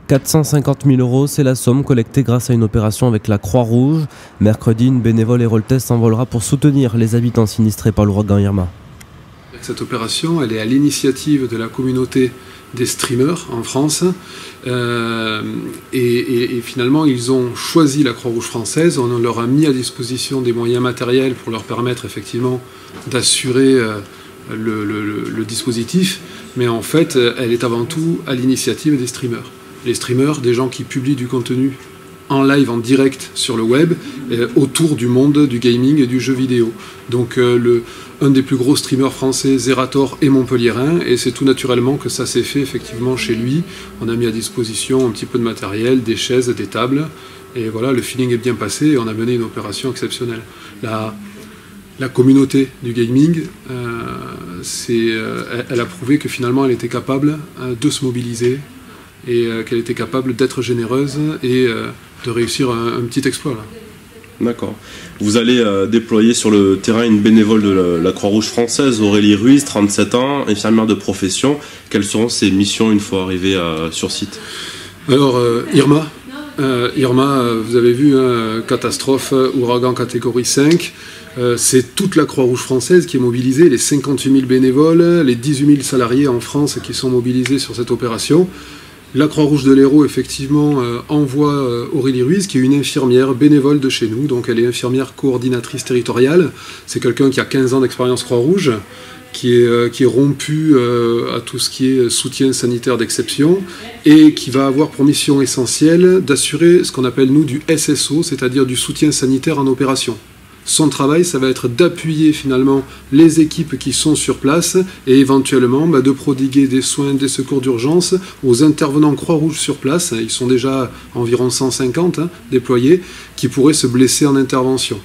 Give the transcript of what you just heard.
450 000 €, c'est la somme collectée grâce à une opération avec la Croix-Rouge. Mercredi, une bénévole héroltaise s'envolera pour soutenir les habitants sinistrés par l'ouragan Irma. Cette opération, elle est à l'initiative de la communauté des streamers en France. Et finalement, ils ont choisi la Croix-Rouge française. On leur a mis à disposition des moyens matériels pour leur permettre effectivement d'assurer le dispositif. Mais en fait, elle est avant tout à l'initiative des streamers. Les streamers, des gens qui publient du contenu en live, en direct sur le web, autour du monde du gaming et du jeu vidéo. Donc un des plus gros streamers français, Zerator, est montpelliérain, et c'est tout naturellement que ça s'est fait effectivement chez lui. On a mis à disposition un petit peu de matériel, des chaises, des tables, et voilà, le feeling est bien passé, et on a mené une opération exceptionnelle. La communauté du gaming, elle a prouvé que finalement elle était capable de se mobiliser, et qu'elle était capable d'être généreuse et de réussir un petit exploit là. D'accord. Vous allez déployer sur le terrain une bénévole de la Croix-Rouge française, Aurélie Ruiz, 37 ans, infirmière de profession. Quelles seront ses missions une fois arrivée sur site? Alors, Irma, vous avez vu, catastrophe, ouragan catégorie 5. C'est toute la Croix-Rouge française qui est mobilisée, les 58 000 bénévoles, les 18 000 salariés en France qui sont mobilisés sur cette opération. La Croix-Rouge de l'Hérault, effectivement, envoie Aurélie Ruiz, qui est une infirmière bénévole de chez nous. Donc elle est infirmière coordinatrice territoriale. C'est quelqu'un qui a 15 ans d'expérience Croix-Rouge, qui est rompu à tout ce qui est soutien sanitaire d'exception, et qui va avoir pour mission essentielle d'assurer ce qu'on appelle, nous, du SSO, c'est-à-dire du soutien sanitaire en opération. Son travail, ça va être d'appuyer finalement les équipes qui sont sur place et éventuellement de prodiguer des soins, des secours d'urgence aux intervenants Croix-Rouge sur place. Ils sont déjà environ 150 déployés, qui pourraient se blesser en intervention.